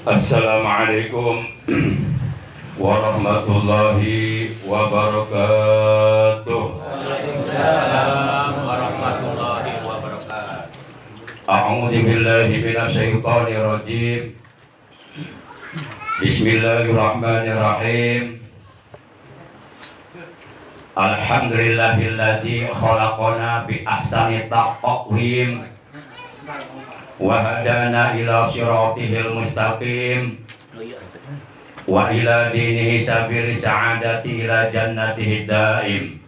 Assalamualaikum warahmatullahi wabarakatuh. Waalaikumsalam warahmatullahi wabarakatuh. A'udzu billahi minasyaitonir rajim. Bismillahirrahmanirrahim. Alhamdulillahilladzi khalaqana bi ahsani taqwim wa hadana ila siratil mustaqim wa ila dinihi sabili sa'adati ila jannatihi daim.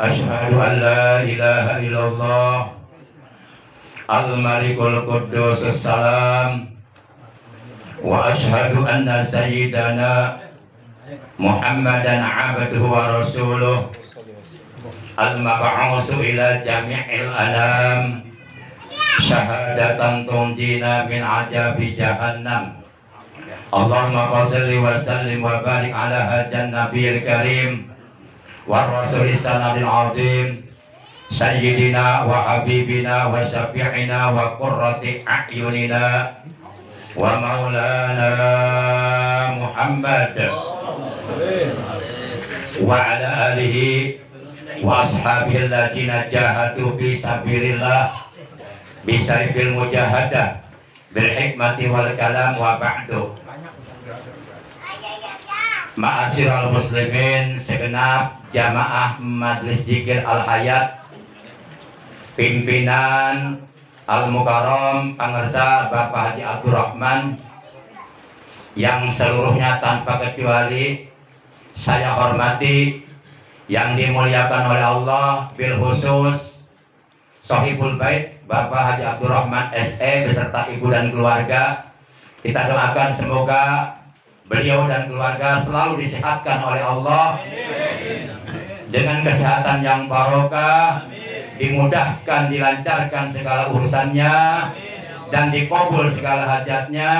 Asyhadu an la ilaha illallah al-malikul quddus salam wa asyhadu anna sayyidana Muhammadan abduhu wa rasuluh al-mab'usu ila jami'il alam syahadatan tunjina min ajabi jahannam. Allahumma shalli wa sallim wa barik ala hajan nabiyil karim wa rasulis sanadil azim sayyidina wa habibina wa syafi'ina wa qurrati a'yunina wa maulana Muhammad wa ala alihi wa ashabihi alladziina jahadu fi sabilillah bisayfil mujahadah bil hikmati wal kalam wa ba'du. Ma'asyiral muslimin, segenap jamaah Majelis Dzikir Al Hayat, pimpinan Al Mukarram pangersa Bapak Haji Abdurrahman, yang seluruhnya tanpa kecuali saya hormati, yang dimuliakan oleh Allah, bil khusus Sohibul Bait Bapak Haji Abdurrahman SE beserta ibu dan keluarga. Kita doakan semoga beliau dan keluarga selalu disehatkan oleh Allah dengan kesehatan yang barokah, dimudahkan, dilancarkan segala urusannya, dan dikabul segala hajatnya.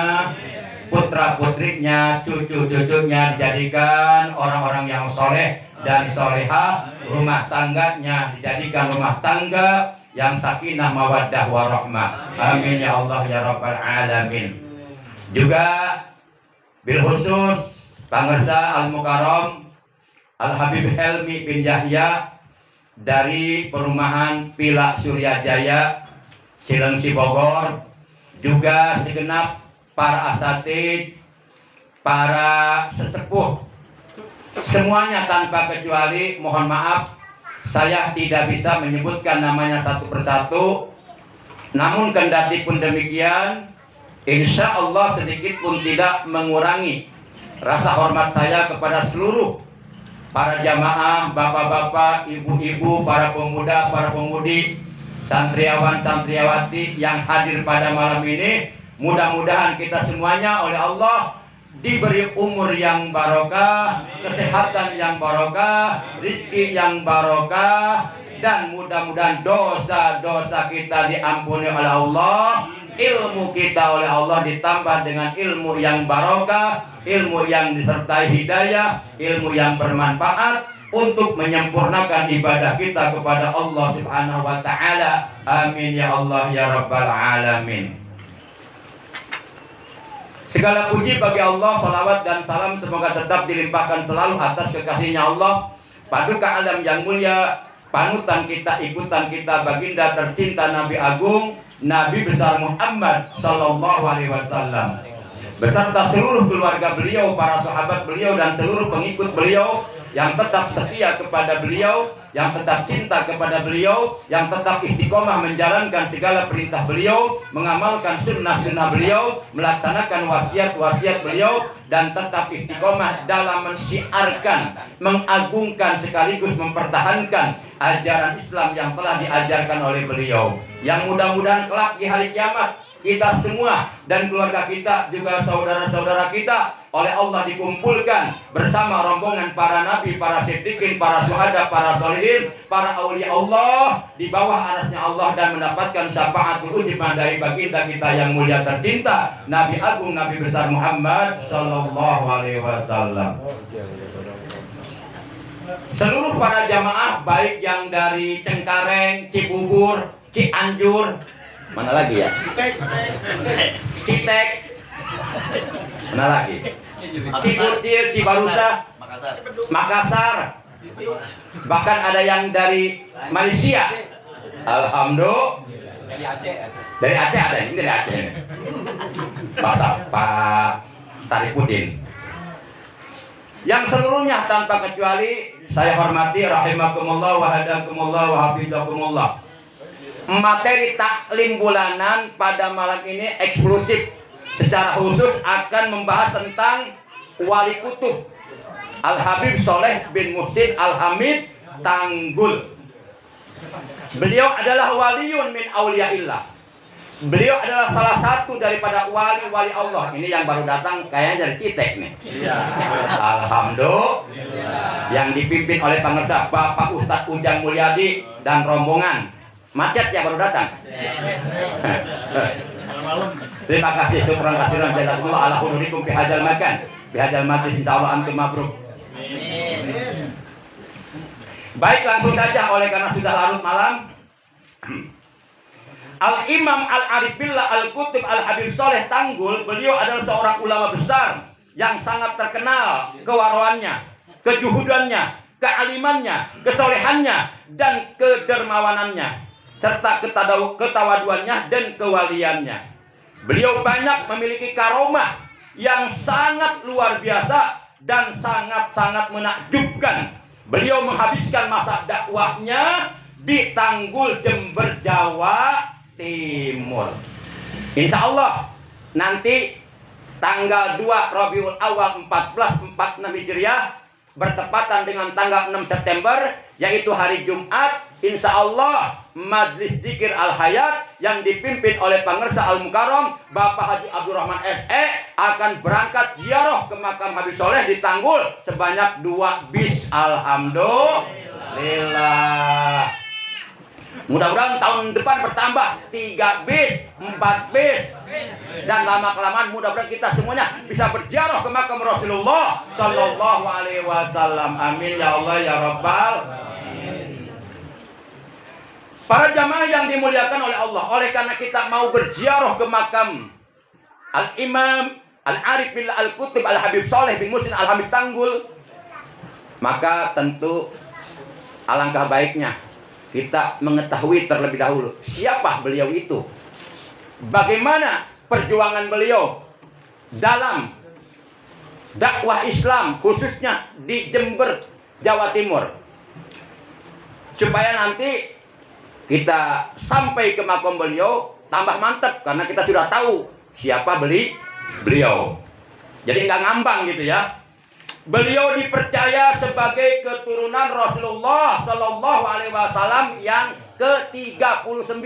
Putra putrinya, cucu cucunya dijadikan orang-orang yang soleh dan solehah. Rumah tangganya dijadikan rumah tangga yang sakinah mawaddah warahmah. Amin ya Allah ya rabbal alamin. Juga bil khusus pangersa Al Mukarram Al Habib Helmi bin Yahya dari perumahan Pila Suryajaya Cilengsi Bogor, juga segenap para asatid, para sesepuh, semuanya tanpa kecuali. Mohon maaf saya tidak bisa menyebutkan namanya satu persatu, namun kendati pun demikian, insya Allah sedikit pun tidak mengurangi rasa hormat saya kepada seluruh para jamaah, bapak-bapak, ibu-ibu, para pemuda, para pemudi, santriawan, santriawati yang hadir pada malam ini. Mudah-mudahan kita semuanya oleh Allah diberi umur yang barokah, kesehatan yang barokah, rezeki yang barokah, dan mudah-mudahan dosa-dosa kita diampuni oleh Allah, ilmu kita oleh Allah ditambah dengan ilmu yang barokah, ilmu yang disertai hidayah, ilmu yang bermanfaat untuk menyempurnakan ibadah kita kepada Allah Subhanahu wa taala. Amin ya Allah ya rabbal alamin. Segala puji bagi Allah, salawat dan salam semoga tetap dilimpahkan selalu atas kekasihnya Allah, paduka alam yang mulia, panutan kita, ikutan kita, baginda tercinta Nabi Agung, Nabi besar Muhammad sallallahu alaihi wasallam, beserta seluruh keluarga beliau, para sahabat beliau, dan seluruh pengikut beliau yang tetap setia kepada beliau, yang tetap cinta kepada beliau, yang tetap istiqomah menjalankan segala perintah beliau, mengamalkan sunnah-sunnah beliau, melaksanakan wasiat-wasiat beliau, dan tetap istiqomah dalam mensyiarkan, mengagungkan sekaligus mempertahankan ajaran Islam yang telah diajarkan oleh beliau. Yang mudah-mudahan kelak di hari kiamat kita semua dan keluarga kita, juga saudara-saudara kita, oleh Allah dikumpulkan bersama rombongan para nabi, para siddiqin, para syuhada, para sholihin, para aulia Allah di bawah arasnya Allah, dan mendapatkan syafaatul ujmah dari baginda kita yang mulia tercinta Nabi Agung, Nabi besar Muhammad sallallahu alaihi wasallam. Seluruh para jamaah baik yang dari Cengkareng, Cibubur, Cianjur, Mana lagi ya? Citek. Mana lagi? Cikurcir, Cibarusa, Makassar. Bahkan ada yang dari Malaysia. Alhamdulillah. Dari Aceh ada, ini dari Aceh. Pak Tarifudin. Yang seluruhnya tanpa kecuali saya hormati rahimakumullah wa hadakumullah wa hafizakumullah. Materi taklim bulanan pada malam ini eksklusif secara khusus akan membahas tentang wali kutub Al-Habib Soleh bin Muhsin Al-Hamid Tanggul. Beliau adalah waliun min auliyaillah. Beliau adalah salah satu daripada wali-wali Allah. Ini yang baru datang kayaknya dari Citek nih. Alhamdulillah. Yang dipimpin oleh pengersa Bapak Ustadz Ujang Mulyadi dan rombongan. Macet ya baru datang. Terima kasih, syukran kasiran jazakumullah ala hudurikum fi hadzal makan. Fi hadzal majlis insyaallah antum mabruk. Baik, langsung saja oleh karena sudah larut malam. Al-Imam Al-Arif Billah Al-Qutb Al-Habib Soleh Tanggul, beliau adalah seorang ulama besar yang sangat terkenal kewarawannya, kejuhudannya, kealimannya, kesolehannya, dan kedermawanannya, serta ketawaduannya dan kewaliannya. Beliau banyak memiliki karomah yang sangat luar biasa dan sangat-sangat menakjubkan. Beliau menghabiskan masa dakwahnya di Tanggul, Jember, Jawa Timur. Insya Allah nanti tanggal 2 Rabiul Awal 1446 Hijriah bertepatan dengan tanggal 6 September yaitu hari Jumat. Insya Allah Majlis Zikir Al-Hayat yang dipimpin oleh Pangersa Al-Mukarram Bapak Haji Abdurrahman SE akan berangkat ziarah ke makam Habib Soleh di Tanggul sebanyak 2 bis. Alhamdulillah. Mudah-mudahan tahun depan bertambah 3 bis, 4 bis, dan lama-kelamaan mudah-mudahan kita semuanya bisa berziarah ke makam Rasulullah Sallallahu Alaihi Wasallam. Amin ya Allah ya Rabbal. Para jamaah yang dimuliakan oleh Allah, oleh karena kita mau berziarah ke makam Al-Imam Al-Arif Billah Al-Qutb Al-Habib Soleh bin Muhsin Al-Hamid Tanggul, maka tentu alangkah baiknya kita mengetahui terlebih dahulu siapa beliau itu, bagaimana perjuangan beliau dalam dakwah Islam khususnya di Jember, Jawa Timur, supaya nanti kita sampai ke makam beliau tambah mantap karena kita sudah tahu siapa beliau. Jadi nggak ngambang gitu ya. Beliau dipercaya sebagai keturunan Rasulullah Sallallahu Alaihi Wasallam yang ke-39.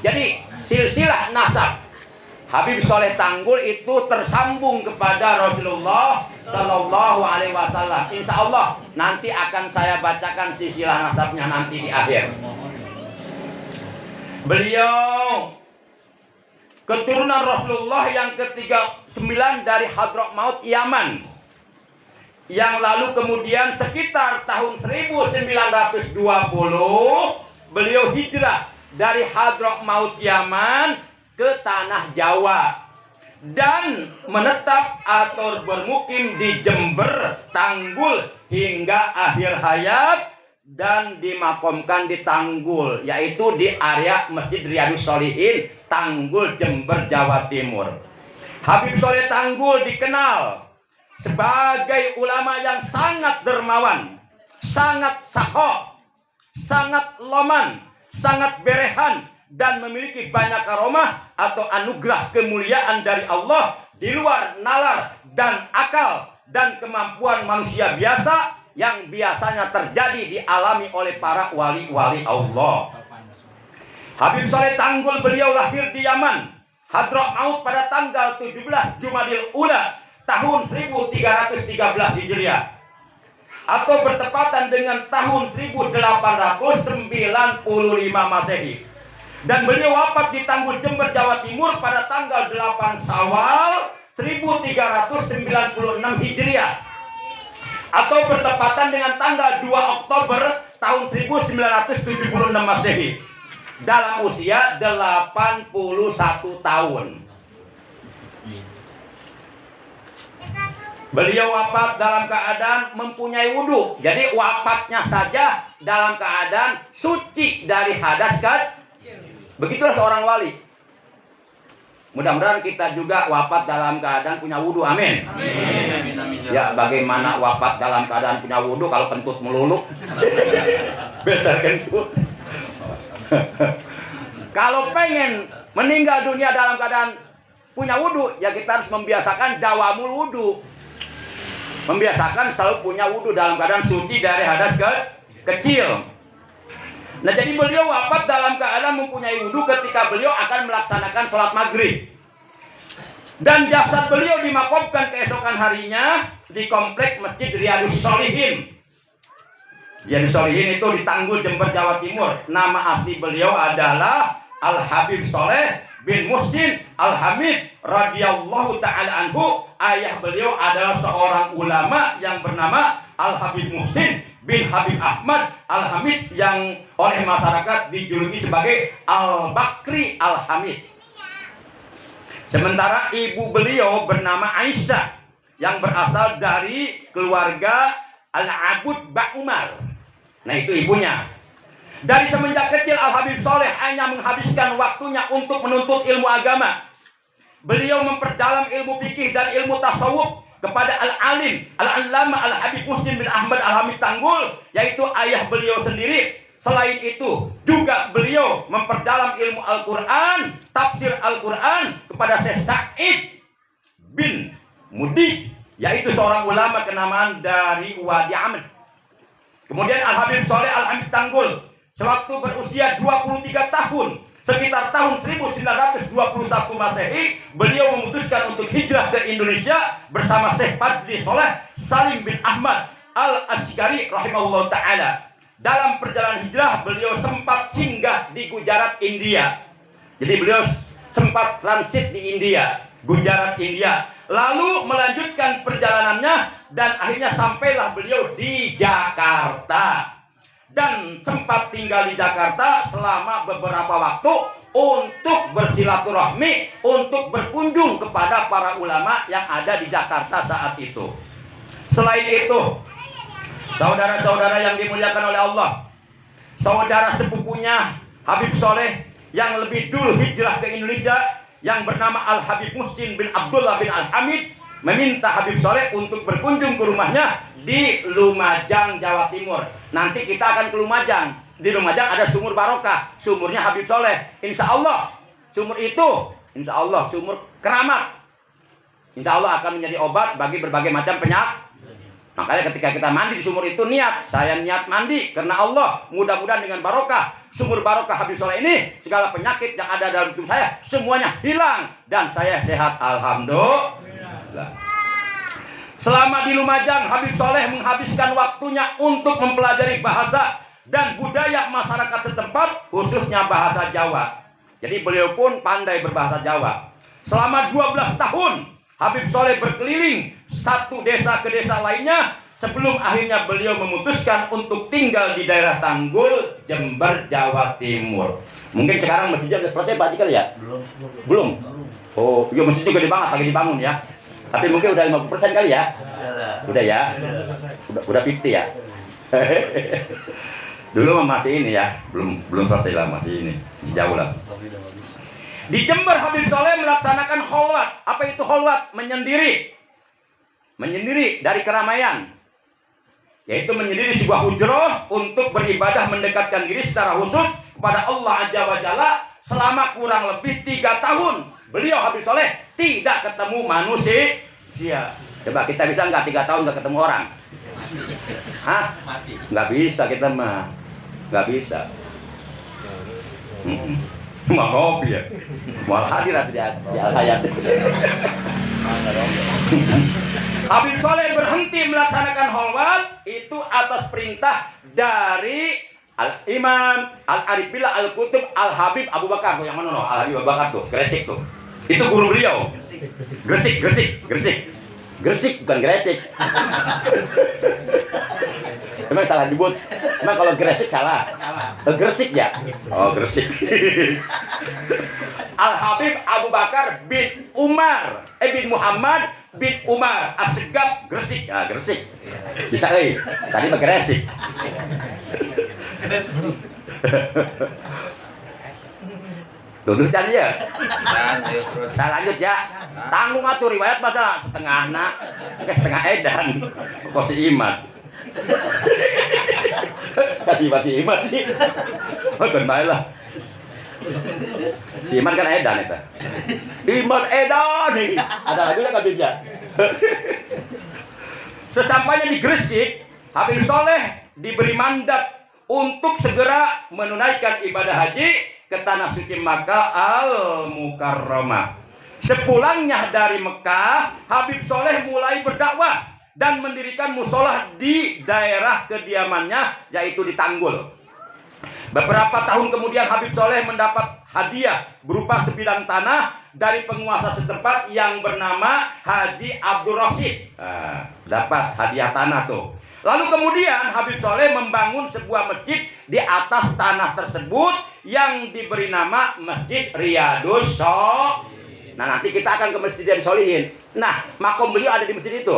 Jadi silsilah nasab Habib Soleh Tanggul itu tersambung kepada Rasulullah Sallallahu Alaihi Wasallam. Insya Allah nanti akan saya bacakan silsilah nasabnya nanti di akhir. Beliau keturunan Rasulullah yang ke-39 dari Hadramaut Yaman, yang lalu kemudian sekitar tahun 1920 beliau hijrah dari Hadramaut Yaman ke tanah Jawa dan menetap atau bermukim di Jember, Tanggul hingga akhir hayat, dan dimakamkan di Tanggul, yaitu di area Masjid Riyadus Sholihin, Tanggul, Jember, Jawa Timur. Habib Soleh Tanggul dikenal sebagai ulama yang sangat dermawan, sangat saho, sangat loman, sangat berehan, dan memiliki banyak karomah atau anugerah kemuliaan dari Allah di luar nalar dan akal dan kemampuan manusia biasa yang biasanya terjadi dialami oleh para wali-wali Allah. Habib Soleh Tanggul beliau lahir di Yaman, Hadramaut pada tanggal 17 Jumadil Ula tahun 1313 Hijriah atau bertepatan dengan tahun 1895 Masehi, dan beliau wafat di Tanggul, Jember, Jawa Timur pada tanggal 8 Syawal 1396 Hijriah atau bertepatan dengan tanggal 2 Oktober tahun 1976 Masehi. dalam usia 81 tahun. Beliau wafat dalam keadaan mempunyai wudhu. Jadi wafatnya saja dalam keadaan suci dari hadas kan? Begitulah seorang wali. Mudah-mudahan kita juga wafat dalam keadaan punya wudhu. Amin. Amin. Ya, bagaimana wafat dalam keadaan punya wudhu kalau kentut meluluk? Besar kentut. Kalau pengen meninggal dunia dalam keadaan punya wudhu, ya kita harus membiasakan dawamul wudhu. Membiasakan selalu punya wudhu dalam keadaan suci dari hadas kecil. Nah, jadi beliau wafat dalam keadaan mempunyai wudhu ketika beliau akan melaksanakan sholat maghrib. Dan jasad beliau dimakamkan keesokan harinya di komplek Masjid Riyadus Shalihin. Riyadus Shalihin itu di Tanggul, Jember, Jawa Timur. Nama asli beliau adalah Al-Habib Soleh bin Muhsin Al-Hamid radhiyallahu ta'ala anhu. Ayah beliau adalah seorang ulama yang bernama Al-Habib Muhsin bin Habib Ahmad Al-Hamid yang oleh masyarakat dijuluki sebagai Al-Bakri Al-Hamid. Sementara ibu beliau bernama Aisyah yang berasal dari keluarga Al-Abud Ba'umar. Nah, itu ibunya. Dari semenjak kecil Al-Habib Soleh hanya menghabiskan waktunya untuk menuntut ilmu agama. Beliau memperdalam ilmu fikih dan ilmu tasawuf kepada Al-Alim, Al-Allama Al-Habib Muslim bin Ahmad Al-Hamid Tanggul, yaitu ayah beliau sendiri. Selain itu, juga beliau memperdalam ilmu Al-Quran, tafsir Al-Quran kepada Syekh Sa'id bin Mudi, yaitu seorang ulama kenamaan dari Wadi Amr. Kemudian Al-Habib Soleh Al-Hamid Tanggul, sewaktu berusia 23 tahun, sekitar tahun 1921 Masehi, beliau memutuskan untuk hijrah ke Indonesia bersama Syekh Padri Soleh Salim bin Ahmad Al-Ashkari rahimahullah ta'ala. Dalam perjalanan hijrah, beliau sempat singgah di Gujarat, India. Jadi beliau sempat transit di India, Gujarat, India. Lalu melanjutkan perjalanannya dan akhirnya sampailah beliau di Jakarta. Dan sempat tinggal di Jakarta selama beberapa waktu untuk bersilaturahmi, untuk berkunjung kepada para ulama yang ada di Jakarta saat itu. Selain itu, saudara-saudara yang dimuliakan oleh Allah, saudara sepupunya Habib Soleh yang lebih dulu hijrah ke Indonesia yang bernama Al-Habib Muhsin bin Abdullah bin Al-Hamid meminta Habib Soleh untuk berkunjung ke rumahnya di Lumajang, Jawa Timur. Nanti kita akan ke Lumajang. Di Lumajang ada sumur barokah, sumurnya Habib Soleh. Insya Allah sumur itu, insya Allah sumur keramat. Insya Allah akan menjadi obat bagi berbagai macam penyakit. Makanya ketika kita mandi di sumur itu saya niat mandi karena Allah. Mudah-mudahan dengan barokah sumur barokah Habib Soleh ini, segala penyakit yang ada dalam tubuh saya semuanya hilang dan saya sehat, alhamdulillah. Selama di Lumajang, Habib Soleh menghabiskan waktunya untuk mempelajari bahasa dan budaya masyarakat setempat, khususnya bahasa Jawa. Jadi beliau pun pandai berbahasa Jawa. Selama 12 tahun Habib Soleh berkeliling satu desa ke desa lainnya sebelum akhirnya beliau memutuskan untuk tinggal di daerah Tanggul, Jember, Jawa Timur. Mungkin sekarang masjidnya sudah selesai Pak kali ya? Belum. Oh, iya masjidnya gede banget lagi dibangun ya. Tapi mungkin udah 50% kali ya? Udah ya? Udah 50 ya? Dulu masih ini ya, belum selesai lah, masih ini, jauh lah. Di Jember Habib Soleh melaksanakan kholwat. Apa itu kholwat? Menyendiri. Menyendiri dari keramaian. Yaitu menyendiri sebuah hujroh untuk beribadah mendekatkan diri secara khusus kepada Allah Azza wa Jalla selama kurang lebih 3 tahun. Beliau Habib Soleh tidak ketemu manusia. Coba kita bisa nggak 3 tahun nggak ketemu orang? Hah? Nggak bisa kita mah. Nggak bisa. Mau ngopi ya? Mau hadir di al-hayat. Habib Soleh berhenti melaksanakan kholwat itu atas perintah dari Al-Imam Al-Arifillah Al-Kutub Al-Habib Abu Bakar tuh, yang mana no? Al-Habib Abu Bakar tuh, Gresik tuh. Itu guru beliau. Gresik. Gresik bukan Gresik. Emang salah disebut. Emang kalau Gresik salah. Gresik ya? Oh, Gresik. Al Habib Abu Bakar bin Umar, bin Muhammad bin Umar Assegaf Gresik. Ah, Gresik. Bisa tadi mah Gresik. Tuduh dan ya. Ayo terus. Saya lanjut ya. Tanggung atuh riwayat masa setengah nak, setengah edan. Kok si Iman. Kasih si Iman sih. Bukan baiklah. Si Iman kan edan itu. Iman edan nih. Ada lagi lah kabinnya. Sesampainya di Gresik, Habib Soleh diberi mandat untuk segera menunaikan ibadah haji ke tanah suci Makkah Al-Mukarramah. Sepulangnya dari Mekah, Habib Soleh mulai berdakwah dan mendirikan musolah di daerah kediamannya, yaitu di Tanggul. Beberapa tahun kemudian Habib Soleh mendapat hadiah berupa sebidang tanah dari penguasa setempat yang bernama Haji Abdul Rasid. Dapat hadiah tanah tuh. Lalu kemudian Habib Soleh membangun sebuah masjid di atas tanah tersebut yang diberi nama Masjid Riyadus Sholihin. Nah, nanti kita akan ke Masjid Riyadus Sholihin. Nah, makom beliau ada di masjid itu.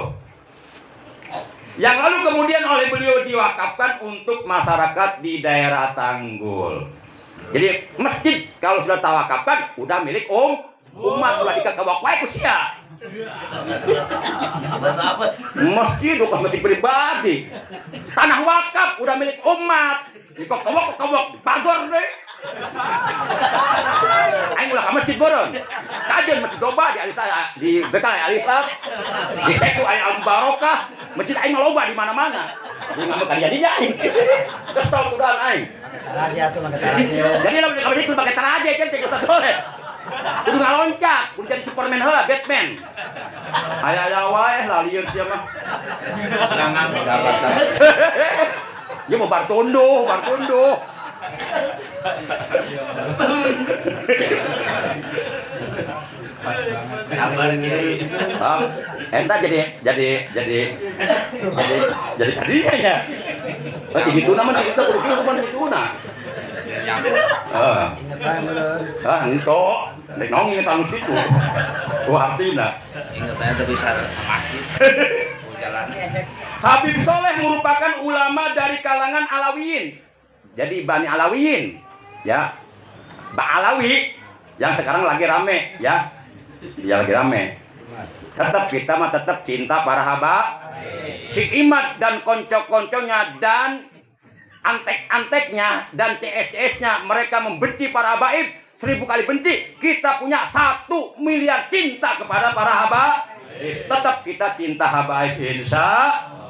Yang lalu kemudian oleh beliau diwakafkan untuk masyarakat di daerah Tanggul. Jadi masjid kalau sudah tawakafkan udah milik umat, udah dikawak-wak usia. Masjid bukan masjid pribadi. Tanah wakaf udah milik umat. Dikawak-kawak pagar deh. Aing ulah ka masjid boron. Kajian masjid doba di alisa di bekal alifah. Di seku aya al barokah. Masjid aing mah loba di mana-mana. Di ngambek ka dinya aing. Kesel kudahan aing. Taraja tuh pakai taraja. Jadi lamun di masjid pakai taraja kan cek Ustaz Soleh. Kudu ngaloncat, kudu jadi Superman heula, Batman. Aya wae lah lieur sia mah. Jangan dapat. Ya mau bartunduh. Kabar Kiai. Entah jadi tadinya ya. Tinggi tuna mah kita kudu kieu kumaha tinggi tuna. Ingat bae meureun. Ento, nek nong inget anu situ. Artina. Ingat aja tapi sareng masjid. Jalan. Habib Soleh merupakan ulama dari kalangan Alawiyin. Jadi Bani Alawiyin, ya. Alawi yang sekarang lagi rame, ya. Ya lagi rame. Tetap kita mah tetap cinta para haba. Si Imad dan konco-konconya dan antek-anteknya dan CS-CS-nya mereka membenci para habaib 1000 kali benci. Kita punya 1 miliar cinta kepada para habaib. Tetap kita cinta habaib insya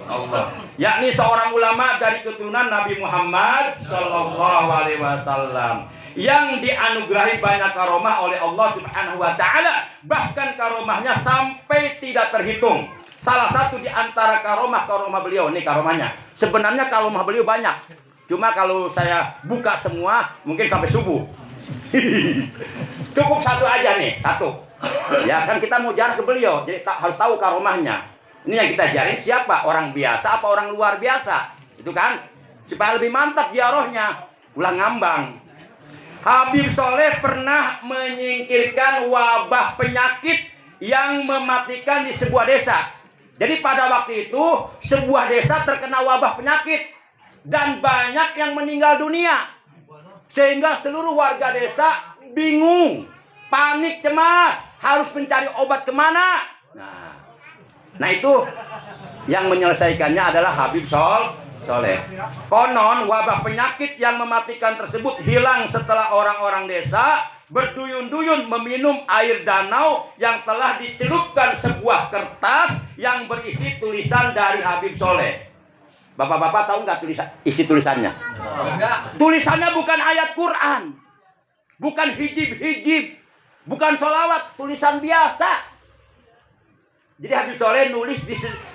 Allah. Yakni seorang ulama dari keturunan Nabi Muhammad Sallallahu Alaihi Wasallam yang dianugerahi banyak karomah oleh Allah Subhanahu Wa Taala. Bahkan karomahnya sampai tidak terhitung. Salah satu di antara karomah beliau, ini karomahnya. Sebenarnya karomah beliau banyak. Cuma kalau saya buka semua mungkin sampai subuh. Cukup satu aja nih, satu. Ya kan kita mau jarah ke beliau, jadi harus tahu karomahnya. Ini yang kita jarin siapa? Orang biasa apa orang luar biasa? Itu kan? Supaya lebih mantap ziarahnya. Ulang ngambang. Habib Soleh pernah menyingkirkan wabah penyakit yang mematikan di sebuah desa. Jadi pada waktu itu sebuah desa terkena wabah penyakit dan banyak yang meninggal dunia. Sehingga seluruh warga desa bingung, panik, cemas, harus mencari obat kemana. Nah itu yang menyelesaikannya adalah Habib Soleh. Konon wabah penyakit yang mematikan tersebut hilang setelah orang-orang desa berduyun-duyun meminum air danau yang telah dicelupkan sebuah kertas yang berisi tulisan dari Habib Soleh. Bapak-bapak tahu nggak isi tulisannya? Enggak. Tulisannya bukan ayat Quran, bukan hijib-hijib, bukan sholawat, tulisan biasa. Jadi Habib Soleh nulis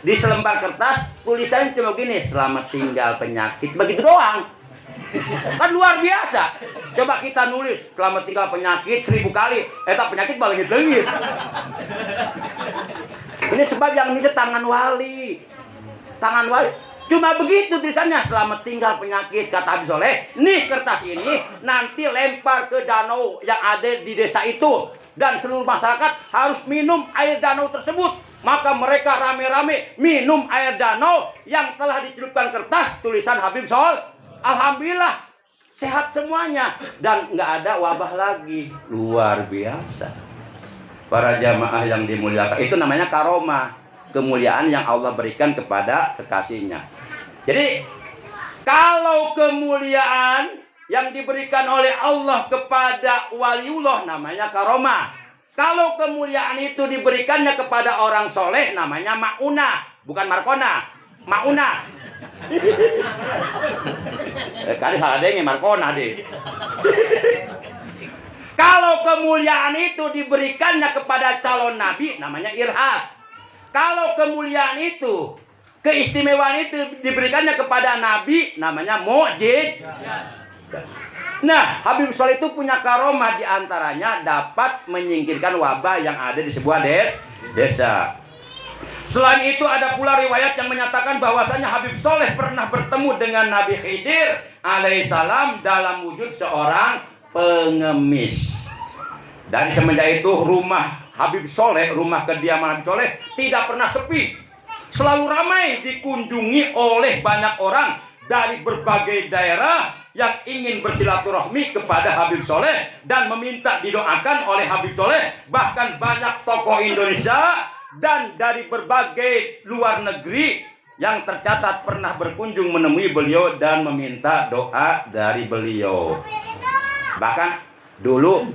di selembar kertas, tulisannya cuma gini, selamat tinggal penyakit, begitu doang. Kan luar biasa. Coba kita nulis selamat tinggal penyakit 1000 kali, tak penyakit balengit-lengit. Ini sebab yang ini tangan wali. Tangan wali. Cuma begitu tulisannya, selamat tinggal penyakit, kata Habib Soleh. Nih kertas ini nanti lempar ke danau yang ada di desa itu. Dan seluruh masyarakat harus minum air danau tersebut. Maka mereka rame-rame minum air danau yang telah dicelupkan kertas tulisan Habib Soleh. Alhamdulillah sehat semuanya dan nggak ada wabah lagi. Luar biasa. Para jamaah yang dimuliakan, itu namanya karomah, kemuliaan yang Allah berikan kepada kekasihnya. Jadi kalau kemuliaan yang diberikan oleh Allah kepada waliullah namanya karomah. Kalau kemuliaan itu diberikannya kepada orang soleh namanya maunah, bukan markona, maunah. Kali salah deh markona deh. Kalau kemuliaan itu diberikannya kepada calon nabi namanya irhas. Kalau kemuliaan itu, keistimewaan itu diberikannya kepada nabi namanya mu'jiz. Nah, Habib Soleh itu punya karomah, diantaranya dapat menyingkirkan wabah yang ada di sebuah desa. Selain itu ada pula riwayat yang menyatakan bahwasanya Habib Soleh pernah bertemu dengan Nabi Khidir alaihissalam dalam wujud seorang pengemis. Dari semenjak itu rumah Habib Soleh, rumah kediaman Habib Soleh tidak pernah sepi. Selalu ramai dikunjungi oleh banyak orang dari berbagai daerah yang ingin bersilaturahmi kepada Habib Soleh dan meminta didoakan oleh Habib Soleh. Bahkan banyak tokoh Indonesia dan dari berbagai luar negeri yang tercatat pernah berkunjung menemui beliau dan meminta doa dari beliau. Bahkan dulu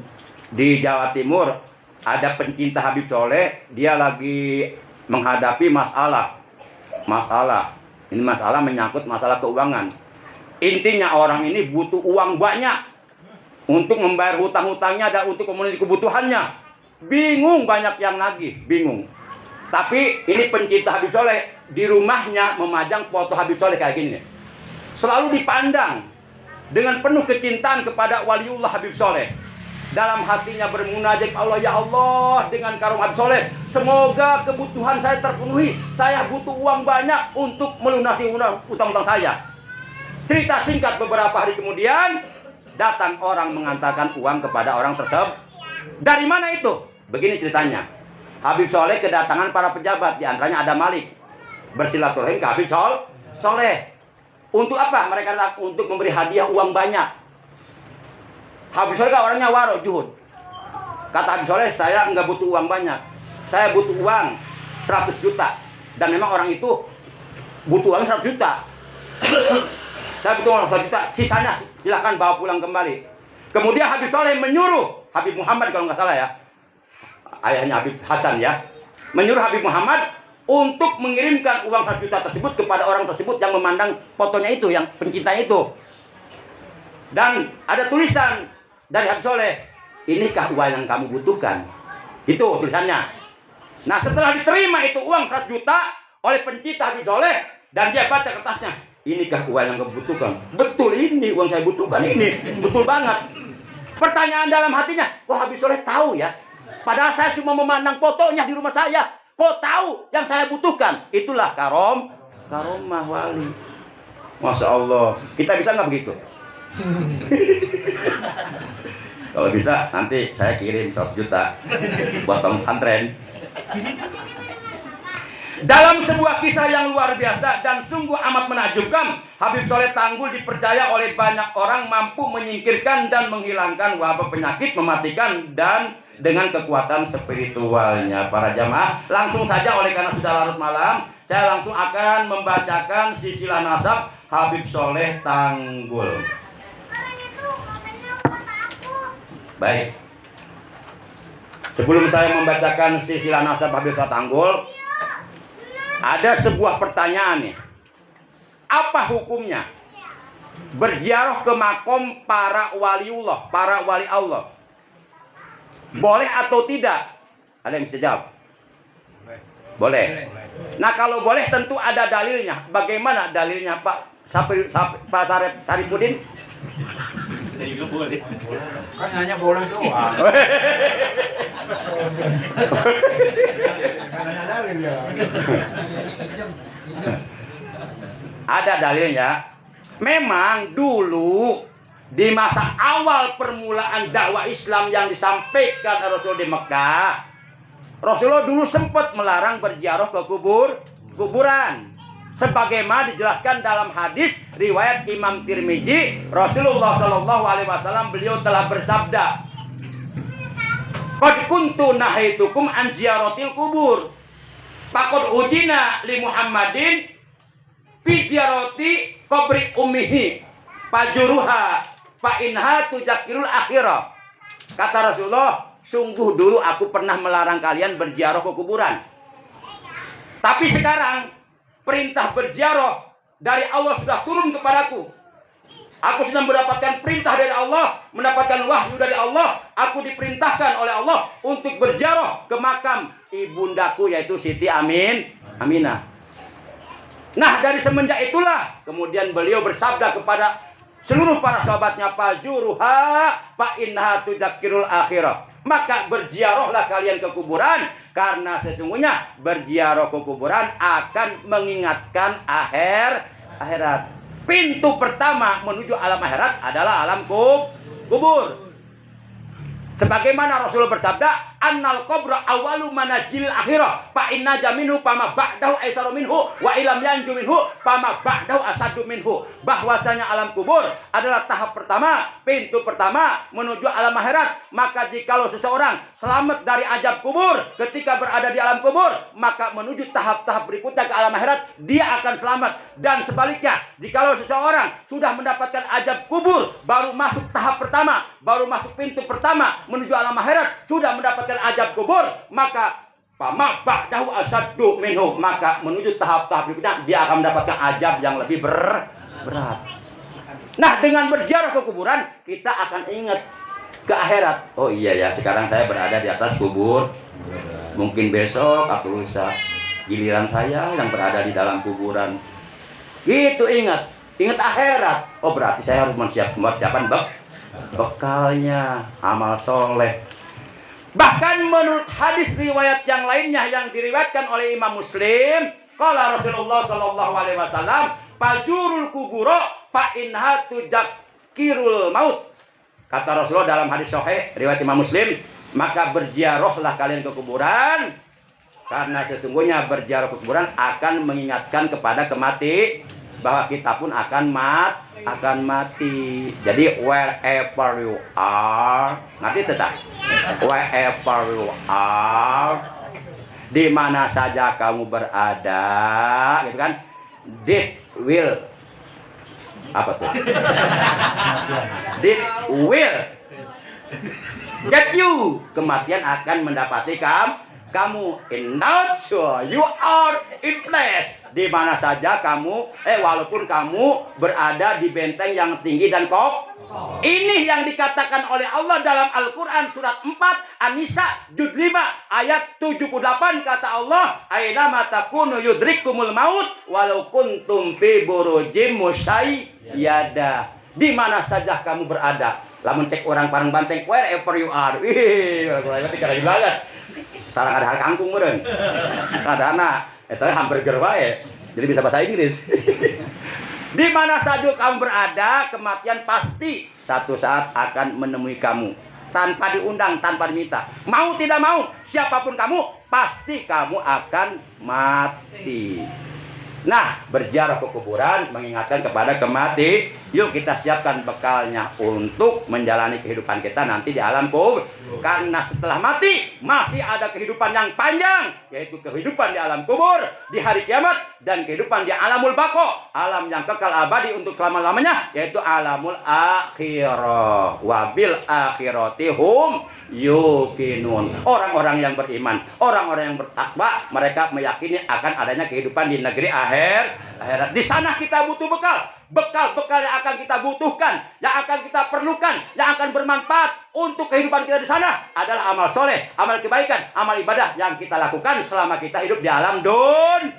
di Jawa Timur ada pencinta Habib Soleh, dia lagi menghadapi masalah. Ini masalah menyangkut masalah keuangan. Intinya orang ini butuh uang banyak untuk membayar hutang-hutangnya dan untuk memenuhi kebutuhannya. Bingung, banyak yang nagih, bingung. Tapi ini pencinta Habib Soleh, di rumahnya memajang foto Habib Soleh kayak gini. Selalu dipandang dengan penuh kecintaan kepada waliullah Habib Soleh. Dalam hatinya bermunajat, Allah, ya Allah, dengan karomah Habib Soleh, semoga kebutuhan saya terpenuhi. Saya butuh uang banyak untuk melunasi utang-utang saya. Cerita singkat, beberapa hari kemudian datang orang mengantarkan uang kepada orang tersebut. Dari mana itu? Begini ceritanya. Habib Soleh kedatangan para pejabat, diantaranya ada Malik, bersilaturahim ke Habib Soleh. Untuk apa? Mereka datang untuk memberi hadiah uang banyak. Habib Soleh kan orangnya waro, juhud. Kata Habib Soleh, saya nggak butuh uang banyak. Saya butuh uang 100 juta. Dan memang orang itu butuh uang 100 juta. Saya butuh uang 100 juta. Sisanya silahkan bawa pulang kembali. Kemudian Habib Soleh menyuruh Habib Muhammad, kalau nggak salah ya, ayahnya Habib Hasan ya, menyuruh Habib Muhammad untuk mengirimkan uang 100 juta tersebut kepada orang tersebut yang memandang fotonya itu, yang pencintanya itu. Dan ada tulisan dari Habib Soleh, inikah uang yang kamu butuhkan? Itu tulisannya. Nah, setelah diterima itu uang 100 juta oleh pencinta Habib Soleh, dan dia baca kertasnya, inikah uang yang kamu butuhkan? Betul, ini uang saya butuhkan, ini betul banget. Pertanyaan dalam hatinya, kok Habib Soleh tahu ya? Padahal saya cuma memandang fotonya di rumah saya. Kok tahu yang saya butuhkan? Itulah karomah wali. Masya Allah. Kita bisa nggak begitu? Kalau bisa nanti saya kirim 100 juta buat bangun pesantren. Dalam sebuah kisah yang luar biasa dan sungguh amat menakjubkan, Habib Soleh Tanggul dipercaya oleh banyak orang mampu menyingkirkan dan menghilangkan wabah penyakit mematikan dan dengan kekuatan spiritualnya. Para jamaah, langsung saja oleh karena sudah larut malam, saya langsung akan membacakan silsilah nasab Habib Soleh Tanggul. Baik. Sebelum saya membacakan silsilah nasab Habib Soleh Tanggul, ada sebuah pertanyaan nih. Apa hukumnya berziarah ke makom para waliullah, para wali Allah? Boleh atau tidak? Ada yang bisa jawab? Boleh. Nah, kalau boleh tentu ada dalilnya. Bagaimana dalilnya, Pak Saripudin? Boleh. Kan hanya boleh doang. Ada dalilnya. Memang dulu di masa awal permulaan dakwah Islam yang disampaikan Rasul di Mekah, Rasulullah dulu sempat melarang berziarah ke kuburan. Sebagaimana dijelaskan dalam hadis riwayat Imam Tirmizi, Rasulullah Shallallahu Alaihi Wasallam beliau telah bersabda, "Qad kuntu nahaitukum an ziyaratil kubur, faqad ujina li Muhammadin fi ziyarati qabri ummihi fajuruha fa inha tujakirul akhirah." Kata Rasulullah, sungguh dulu aku pernah melarang kalian berziarah ke kuburan. Tapi sekarang perintah berziarah dari Allah sudah turun kepadaku. Aku sudah mendapatkan perintah dari Allah, mendapatkan wahyu dari Allah. Aku diperintahkan oleh Allah untuk berziarah ke makam ibundaku, yaitu Siti Aminah. Nah, dari semenjak itulah kemudian beliau bersabda kepada seluruh para sahabatnya, "Fajuruha fa innaha tudzakirul akhirah." Maka berziarahlah kalian ke kuburan, karena sesungguhnya berziarah ke kuburan akan mengingatkan akhirat. Pintu pertama menuju alam akhirat adalah alam kubur. Sebagaimana Rasulullah bersabda, "Annal qabra awwalu manajil akhirah, fa inna jaminu fama ba'dahu aisaru minhu, wa ilam yanju minhu fama ba'dahu asadu minhu." Bahwasanya alam kubur adalah tahap pertama, pintu pertama menuju alam akhirat. Maka jikalau seseorang selamat dari azab kubur ketika berada di alam kubur, maka menuju tahap-tahap berikutnya ke alam akhirat dia akan selamat. Dan sebaliknya, jikalau seseorang sudah mendapatkan azab kubur, baru masuk tahap pertama, baru masuk pintu pertama menuju alam akhirat, sudah mendapatkan azab kubur, maka fama ba'dahu asaddu minhu, maka menuju tahap-tahap berikutnya dia akan mendapatkan azab yang lebih berat. Nah, dengan berziarah ke kuburan kita akan ingat ke akhirat. Oh iya ya, sekarang saya berada di atas kubur. Mungkin besok atau lusa giliran saya yang berada di dalam kuburan. Gitu, ingat akhirat. Oh, berarti saya harus mempersiapkan bekalnya, amal soleh. Bahkan menurut hadis riwayat yang lainnya yang diriwayatkan oleh Imam Muslim, qala Rasulullah sallallahu alaihi wasallam, "Fajurul kuburo fa inha tudzakirul maut." Kata Rasulullah dalam hadis sahih riwayat Imam Muslim, maka berziarahlah kalian ke kuburan, karena sesungguhnya berziarah ke kuburan akan mengingatkan kepada kematian, bahwa kita pun akan mati. Jadi wherever you are, ngerti tetap? Wherever you are, di mana saja kamu berada, gitu kan? Death will apa tuh? Death will get you. Kematian akan mendapati kamu. In nature you are in place. Di mana saja kamu, walaupun kamu berada di benteng yang tinggi dan kokoh. Ini yang dikatakan oleh Allah dalam Al-Quran surat 4 An-Nisa juz 5 ayat 78. Kata Allah, "Aina matakunu yudrikumul maut walau kuntum fi burujim musyayyada." Di mana saja kamu berada. Lamun cek orang Parang Banteng, wherever you are. Wih, kalau tiga lagi banget. Sarang ada hal kangkung meureun. Ada anak, eta hamburger wae. Jadi bisa bahasa Inggris. Di mana saja kamu berada, kematian pasti satu saat akan menemui kamu. Tanpa diundang, tanpa diminta. Mau tidak mau, siapapun kamu, pasti kamu akan mati. Nah, berziarah ke kuburan mengingatkan kepada kematian. Yuk kita siapkan bekalnya untuk menjalani kehidupan kita nanti di alam kubur. Karena setelah mati masih ada kehidupan yang panjang, yaitu kehidupan di alam kubur, di hari kiamat, dan kehidupan di alamul baqo, alam yang kekal abadi untuk selama-lamanya, yaitu alamul akhirah. Wabil akhirati hum yuqinun. Orang-orang yang beriman, orang-orang yang bertakwa, mereka meyakini akan adanya kehidupan di negeri akhirat. Di sana kita butuh bekal yang akan kita butuhkan, yang akan kita perlukan, yang akan bermanfaat untuk kehidupan kita di sana adalah amal soleh, amal kebaikan, amal ibadah yang kita lakukan selama kita hidup di alam dunia.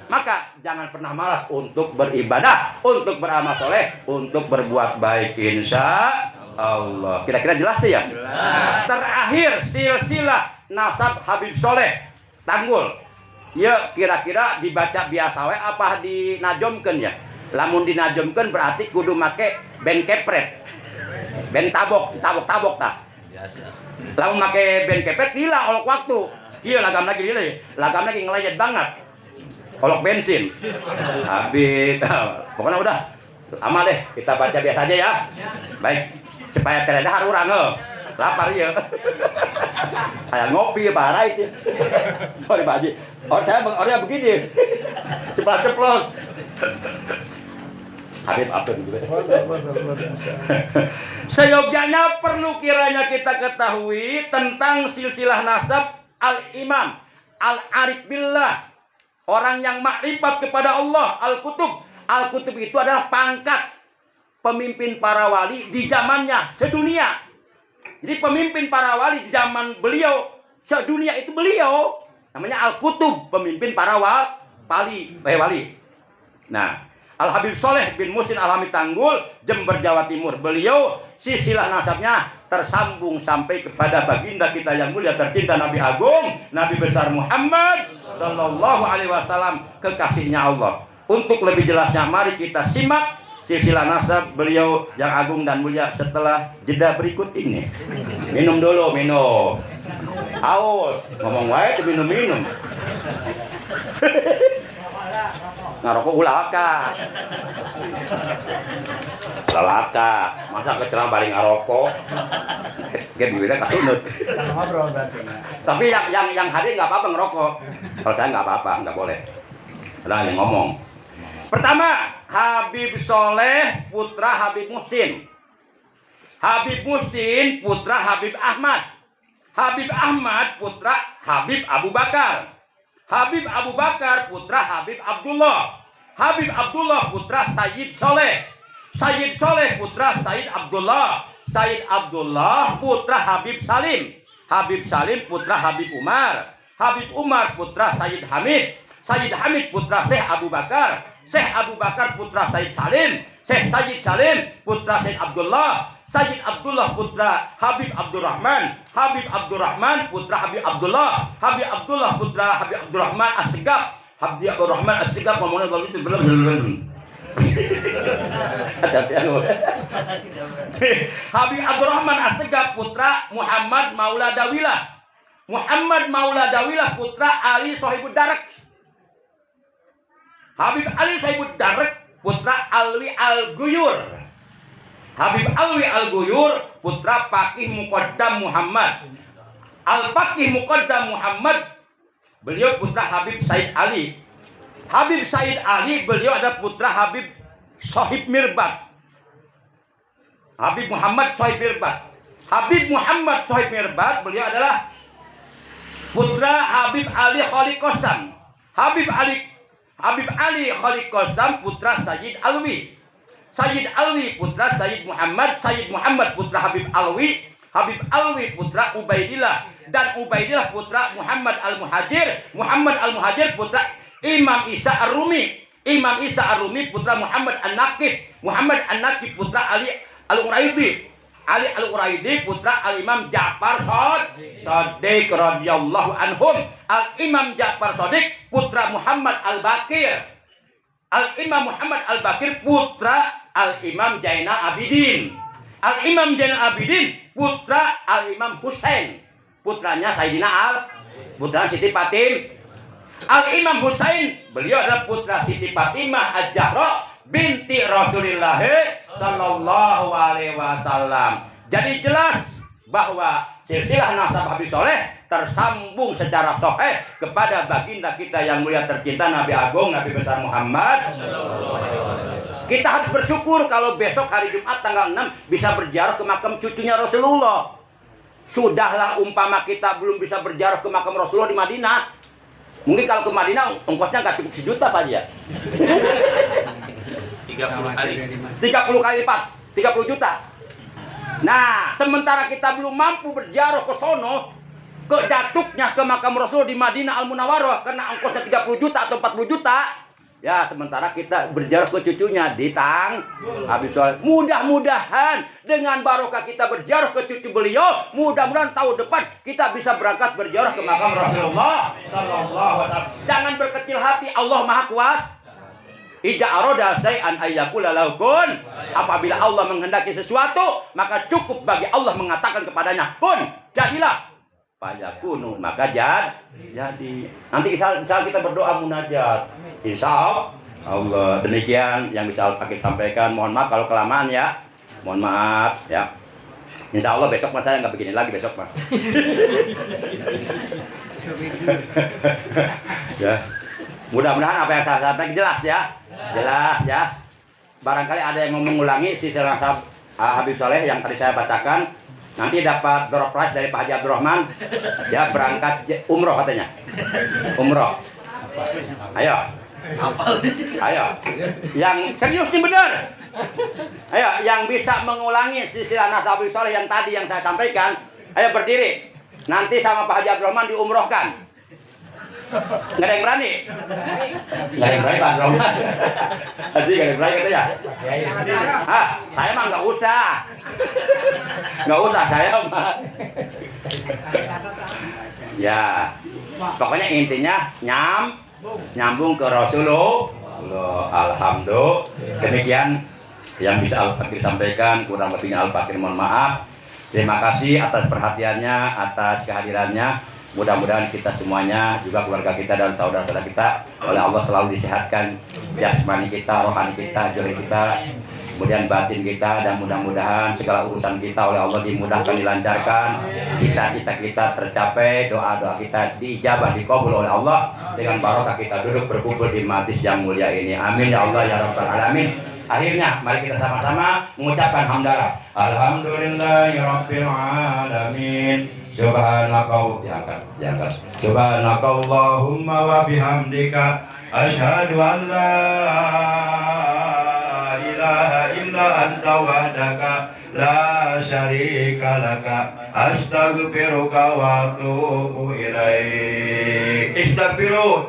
Maka jangan pernah malas untuk beribadah, untuk beramal soleh, untuk berbuat baik, insya Allah. Kira-kira jelas ya? Jelas. Terakhir silsilah nasab Habib Soleh Tanggul. Ya kira-kira dibaca biasa we apa dinajomkeun ya? Lamun dinajomkeun berarti kudu make ben kepret. Ben tabok tah. Biasa. Lamun make ben kepret lila olok waktu. Ieu lagam lagi lila. Lagam lagi ngelayet banget. Olok bensin. Habis pokoknya udah lama deh kita baca biasa aja ya. Baik. Supaya teredahar urang lapar ya. Saya ngopi ya barai itu. Sorry Pak Haji. Orangnya begini. Cepat ceplos. Habib apa gitu. Seyogyanya perlu kiranya kita ketahui tentang silsilah nasab Al-Imam Al-Arif Billah, orang yang makrifat kepada Allah. Al-Kutub. Al-Kutub itu adalah pangkat pemimpin para wali di zamannya sedunia. Jadi pemimpin para wali di zaman beliau sedunia itu beliau namanya Al-Kutub, pemimpin para wali. Nah, Al-Habib Soleh bin Muhsin Al-Hamid Tanggul, Jember, Jawa Timur. Beliau silsilah nasabnya tersambung sampai kepada baginda kita yang mulia tercinta Nabi Agung, Nabi besar Muhammad sallallahu alaihi wasallam, kekasihnya Allah. Untuk lebih jelasnya mari kita simak silsilah nasab beliau yang agung dan mulia setelah jeda berikut ini. Minum dulu, minum. Haus, ngomong wae tuh minum. Ngarokok ulaka. Masa keceram baring ngarokok. Ge bibirnya kasunut. Kita ngobrol berarti. Tapi yang hadir nggak apa-apa ngerokok. Kalau saya nggak apa-apa, nggak boleh. Ada yang ngomong. Pertama, Habib Soleh putra Habib Muhsin. Habib Muhsin putra Habib Ahmad. Habib Ahmad putra Habib Abu Bakar. Habib Abu Bakar putra Habib Abdullah. Habib Abdullah putra Sayyid Soleh. Sayyid Soleh putra Sayyid Abdullah. Sayyid Abdullah putra Habib Salim. Habib Salim putra Habib Umar. Habib Umar putra Sayyid Hamid. Sayyid Hamid putra Syekh Abu Bakar. Syekh Abu Bakar putra Sayyid Salim. Syekh Sayyid Salim putra Sayyid Abdullah. Sayyid Abdullah putra Habib Abdurrahman. Habib Abdurrahman putra Habib Abdullah. Habib Abdullah putra Habib Abdurrahman As-Segaf. Habib Abdurrahman As-Segaf ngomongnya kalau itu belum. Habib Abdurrahman As-Segaf putra Muhammad Maula Dawilah. Muhammad Maula Dawilah putra Ali Sohibud Darak. Habib Ali Sohibud Darak putra Alwi Al-Guyur. Habib Alwi Al-Guyur putra Faqih Muqaddam Muhammad. Al-Faqih Muqaddam Muhammad beliau putra Habib Said Ali. Habib Said Ali beliau adalah putra Habib Sohib Mirbat. Habib Muhammad Sohib Mirbat. Habib Muhammad Sohib Mirbat beliau adalah putra Habib Ali Khaliq Qasam. Habib Ali Khaliq Qasam putra Sayyid Alwi. Sayyid Alwi putra Sayyid Muhammad. Sayyid Muhammad putra Habib Alwi. Habib Alwi putra Ubaidillah. Dan Ubaidillah putra Muhammad Al-Muhajir. Muhammad Al-Muhajir putra Imam Isa Ar-Rumi. Imam Isa Ar-Rumi putra Muhammad An-Naqib. Muhammad An-Naqib putra Ali Al-Uraidi. Ali Al-Uraidi putra Al-Imam Ja'far Shadiq radhiyallahu anhum. Al-Imam Ja'far Shadiq putra Muhammad Al-Baqir. Al-Imam Muhammad Al-Baqir putra Al-Imam Zainal Abidin. Al-Imam Zainal Abidin putra Al-Imam Husain. Putranya Sayyidina putra Siti Fatim. Al-Imam Husain beliau adalah putra Siti Fatimah Az-Zahra binti Rasulullah sallallahu alaihi wasallam. Jadi jelas bahwa silsilah nasab Habib Soleh tersambung secara sahih kepada baginda kita yang mulia tercinta Nabi Agung, Nabi besar Muhammad. Kita harus bersyukur kalau besok hari Jumat tanggal 6 bisa berziarah ke makam cucunya Rasulullah. Sudahlah umpama kita belum bisa berziarah ke makam Rasulullah di Madinah. Mungkin kalau ke Madinah ongkosnya nggak cukup 1 juta Pak ya. 30 kali. 30 kali lipat, 30 juta. Nah, sementara kita belum mampu berziarah ke sono, ke datuknya ke makam Rasul di Madinah Al Munawwarah karena ongkosnya 30 juta atau 40 juta, Ya, sementara kita berjarak ke cucunya di Habib Soleh. Mudah-mudahan dengan barokah kita berjarak ke cucu beliau, mudah-mudahan tahun depan kita bisa berangkat berjarak ke makam Rasulullah sallallahu alaihi wasallam. Jangan berkecil hati, Allah Maha Kuasa. Ija aroda say'an ayyakula lahu kun. Apabila Allah menghendaki sesuatu, maka cukup bagi Allah mengatakan kepadanya, kun, jadilah. Fayakunu, maka jadi. Nanti misal kita berdoa munajat. Insya Allah. Demikian yang bisa Al-Fakir sampaikan. Mohon maaf kalau kelamaan ya. Mohon maaf ya. Insya Allah besok saya nggak begini lagi besok mah. Ya. Mudah-mudahan apa yang saya sampaikan jelas ya. Jelas ya. Barangkali ada yang mau mengulangi silsilah Habib Soleh yang tadi saya bacakan. Nanti dapat door prize dari Pak Haji Abdurrahman. Ya, berangkat umroh katanya. Umroh. Ayo. Ayo. Yang serius nih benar. Ayo, yang bisa mengulangi silsilah Habib Soleh yang tadi yang saya sampaikan, ayo berdiri. Nanti sama Pak Haji Abdurrahman diumrohkan. Nggak ada yang berani? Nggak ada yang berani Pak Abdurrahman. Haji nggak ada yang berani katanya. Saya mah nggak usah. Nggak usah saya mah. Ya, pokoknya intinya nyambung ke Rasulullah. Alhamdulillah. Demikian yang bisa Al-Fakir sampaikan, kurang lebihnya Al-Fakir mohon maaf. Terima kasih atas perhatiannya, atas kehadirannya. Mudah-mudahan kita semuanya, juga keluarga kita dan saudara-saudara kita, oleh Allah selalu disehatkan jasmani kita, rohani kita, jodoh kita, kemudian batin kita, dan mudah-mudahan segala urusan kita oleh Allah dimudahkan, dilancarkan, cita-cita kita tercapai, doa-doa kita diijabah, dikabul oleh Allah, dengan barokah kita duduk berkumpul di majlis yang mulia ini. Amin ya Allah ya Rabbal Alamin. Akhirnya mari kita sama-sama mengucapkan hamdalah. Alhamdulillahirabbil alamin. Subhanakallahumma wa bihamdika asyhadu an la ilaha illa anta wahdaka la syarika laka astaghfiruka wa atubu ilaik. Astaghfirullah.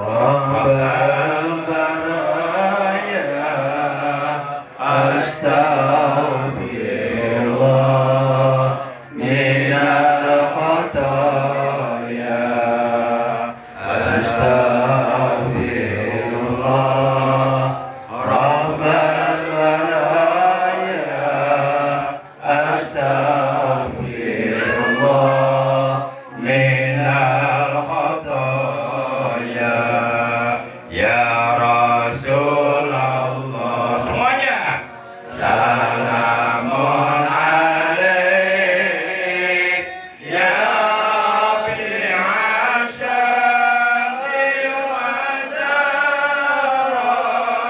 Rabbal baraya astaghfirullah minal khataya astaghfirullah rabbal baraya astaghfirullah minal khataya ya Rasulullah. Semuanya salamun alaik ya Rabbi asyadi wa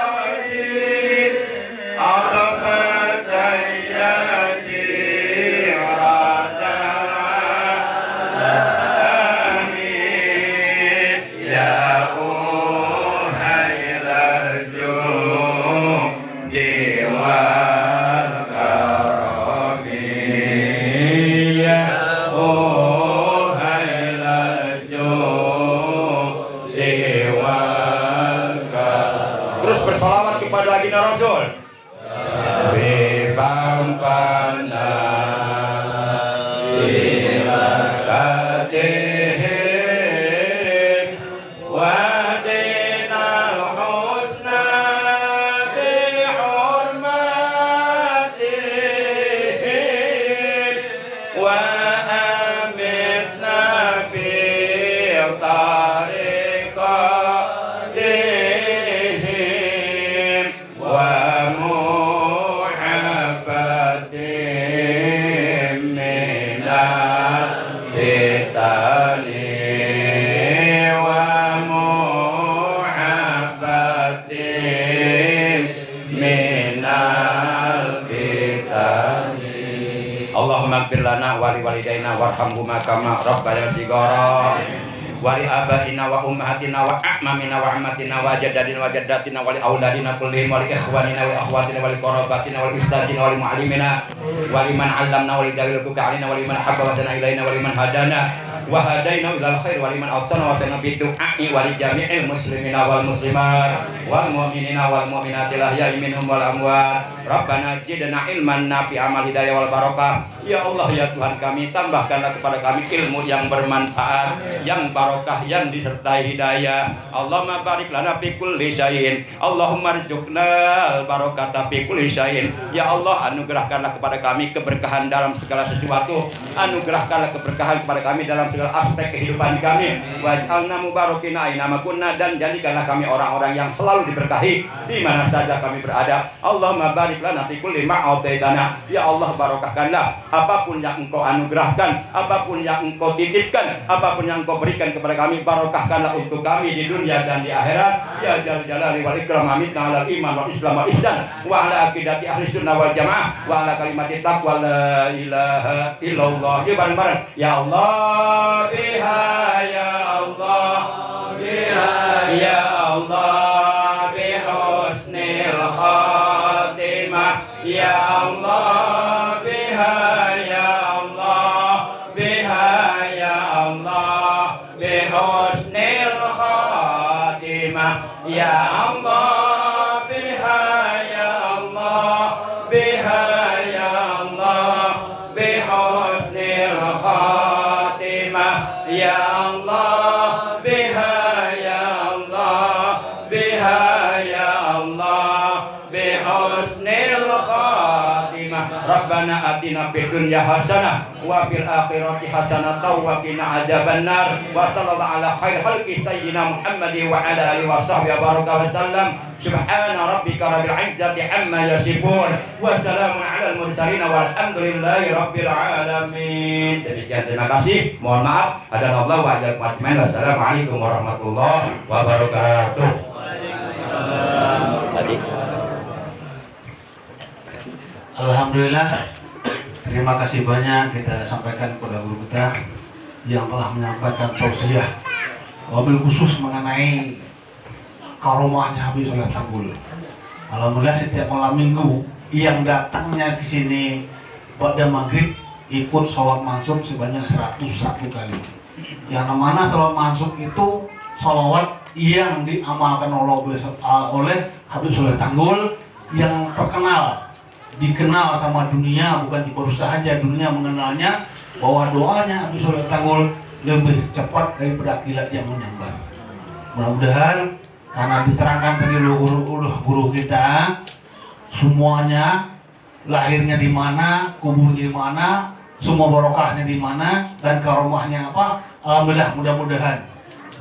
darajin atabatayati radal alamin ya uhailal judi wal karami ya uhailal judi wal karami. Terus bersalawat kepada baginda Rasul. Bibang pandang birakatihim wa dinal husna bihurmatihim wa amitna bi tariqatihim wa muhabbatihim minal fitani wa muhabbatihim minal fitani. Allahumma ighfir lana wa li walidaina warhamhuma kama rabbayana shighara wa li abaina wa ummahatina wa a'mamina wa ammatina wa jaddadina wa jaddatina wa li auladina kullihim wa li ikhwanina wa akhwatina wa li qarabatina wa li ustadina wa li muallimina wa liman 'allamna wa li dawil buka 'alaina wa liman habba wa sana ilaina wa liman hadana wa hadaina ilal khair wa liman awsana wa sana bidu'ai wa li jami'il muslimina wal muslimat wal mu'minina wal mu'minati lahya'i minhum wal amwat. Rabbana zidna ilman nafi amal hidayah wal barakah. Ya Allah ya Tuhan kami, tambahkanlah kepada kami ilmu yang bermanfaat, yang barokah, yang disertai hidayah. Allahumma barik lana fi kulli syai'in. Allahumma rzuqna al barakata fi kulli syai'in. Ya Allah, anugerahkanlah kepada kami keberkahan dalam segala sesuatu. Anugerahkanlah keberkahan kepada kami dalam segala aspek kehidupan kami. Waj'alna mubarakina aina ma kunna, dan jadikanlah kami orang-orang yang selalu diberkahi di mana saja kami berada. Allahumma barik lana fi kulli ma ataitana. Ya Allah, barokahkanlah apapun yang Engkau anugerahkan, apapun yang Engkau titipkan, apapun yang Engkau berikan kepada kami, barokahkanlah untuk kami di dunia dan di akhirat. Ya Jal Jalali wal Ikram, amitna ala iman wal Islam wal ihsan wa ala aqidati ahli sunnah wal jamaah wa ala kalimati taqwa la ilaha illallah. Yuk bareng-bareng. Ya Allah biha, ya Allah biha, ya Allah bi husnil khatimah, ya Allah biha, ya Allah biha, ya Allah bi husnil khatimah, ya Allah biha, ya Allah biha, ya Allah bi husnil khatimah, ya Allah biha, ya Allah biha, ya Allah bi husnil khatimah. Rabbana atina fid dunya hasanah wa fil akhirati hasanah wa qina adzabannar. Wa sallallahu ala khair khalqi sayyidina Muhammad wa ala alihi wa sahbihi baraka wa sallam. Subhana rabbika rabbil izzati amma yasifun wa salamun alal mursalin walhamdulillahi rabbil alamin. Demikian, terima kasih. Mohon maaf ada Allah wa ajal ajmain. Wassalamualaikum warahmatullahi wabarakatuh. Alhamdulillah, terima kasih banyak kita sampaikan kepada guru kita yang telah menyampaikan tausiah wabil khusus mengenai karomahnya Habib Soleh Tanggul. Alhamdulillah setiap malam minggu yang datangnya di sini pada maghrib ikut sholat mansub sebanyak 101 kali. Yang mana sholat mansub itu sholawat yang diamalkan oleh Habib Soleh Tanggul yang terkenal, dikenal sama dunia, bukan baru saja dunia mengenalnya, bahwa doanya Habib Soleh Tanggul lebih cepat daripada kilat yang menyambar. Mudah-mudahan karena diterangkan tadi guru kita, semuanya lahirnya di mana, kuburnya di mana, semua barokahnya di mana, dan karomahnya apa. Alhamdulillah, mudah-mudahan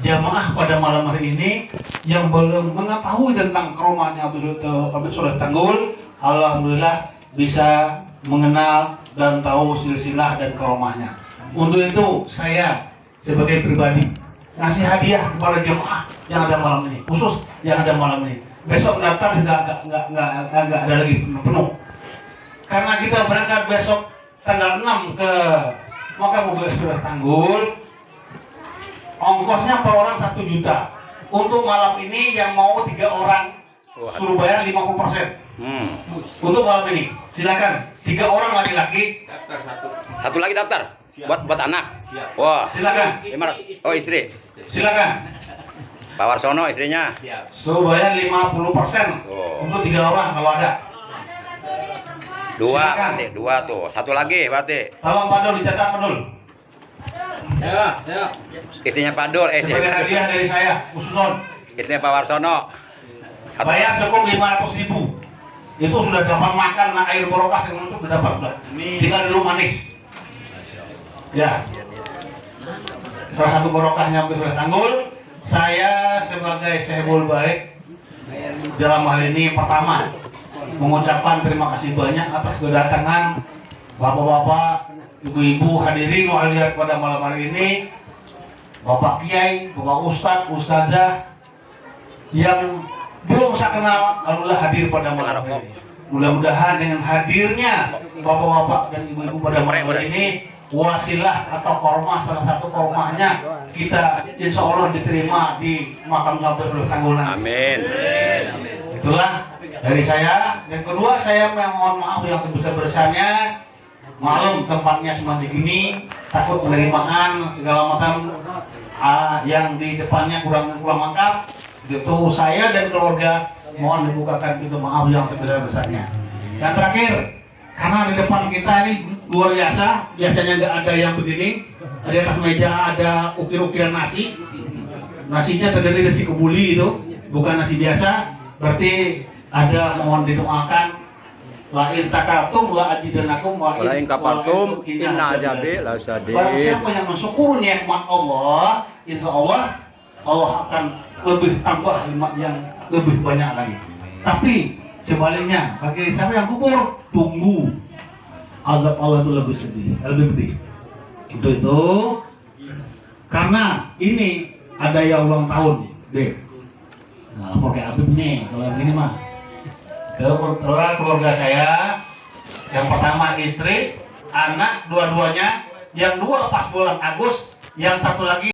jamaah pada malam hari ini yang belum mengetahui tentang karomahnya Habib Soleh Tanggul, alhamdulillah bisa mengenal dan tahu silsilah dan karomahnya. Untuk itu saya sebagai pribadi ngasih hadiah kepada jemaah yang ada malam ini, khusus yang ada malam ini. Besok daftar juga nggak ada lagi penuh. Karena kita berangkat besok tanggal 6 ke Makam Habib Soleh Tanggul, ongkosnya per orang 1 juta. Untuk malam ini yang mau 3 orang suruh bayar 50%. Untuk malam ini silakan 3 orang laki-laki. Satu lagi daftar. Siap. Buat anak. Siap. Wah. Silakan. Oh, istri. Silakan. Pak Warsono istrinya. Siap. Suruh bayar 50% untuk 3 orang kalau ada. 2 Silakan. berarti 2 tuh. Satu lagi berarti. Tolong Pak Dul dicatat Pak Dul. Ya. Istrinya Pak Dul. Sebagai hadiah dari saya, khususon. Istrinya Pak Warsono. Bayar cukup 500.000. Itu sudah dapat makan air barokah yang untuk dapat sudah. Tinggal dulu manis. Ya. Salah satu barokahnya Habib Soleh Tanggul, saya sebagai sehibul baik dalam hal ini pertama mengucapkan terima kasih banyak atas kedatangan bapak-bapak, ibu-ibu hadirin walihat pada malam hari ini, bapak kiai, bapak ustadz, ustazah yang belum saya kenal, alhamdulillah hadir pada malam hari ini. Mudah-mudahan dengan hadirnya bapak-bapak dan ibu-ibu pada malam hari ini, wasilah atau kormah, salah satu kormahnya kita insya Allah diterima di makam Habib Soleh Tanggul. Amin. Itulah dari saya. Dan kedua, saya mohon maaf yang sebesar-besarnya Maklum tempatnya seperti gini, takut penerimaan segala macam yang di depannya kurang lengkap. Gitu saya dan keluarga mohon dibukakan pintu maaf yang sebesar-besarnya. Yang terakhir, karena di depan kita ini luar biasa, biasanya nggak ada yang begini. Di atas meja ada ukir-ukiran nasi. Nasinya terdiri dari nasi kebuli itu, bukan nasi biasa. Berarti ada mohon didoakan. La in sakartum la ajidannakum wa in kafartum inna azabi lasyadid. Barang siapa yang mensyukur nikmat Allah, insya Allah Allah akan lebih tambah nikmat yang lebih banyak lagi. Tapi sebaliknya bagi siapa yang kufur, tunggu azab Allah itu lebih sedih, lebih pedih. Itu karena ini ada yang ulang tahun, deh. Nah, lapor kayak Habib nih kalau yang ini mah. Keluarga saya, yang pertama istri, anak dua-duanya, yang dua pas bulan Agustus, yang satu lagi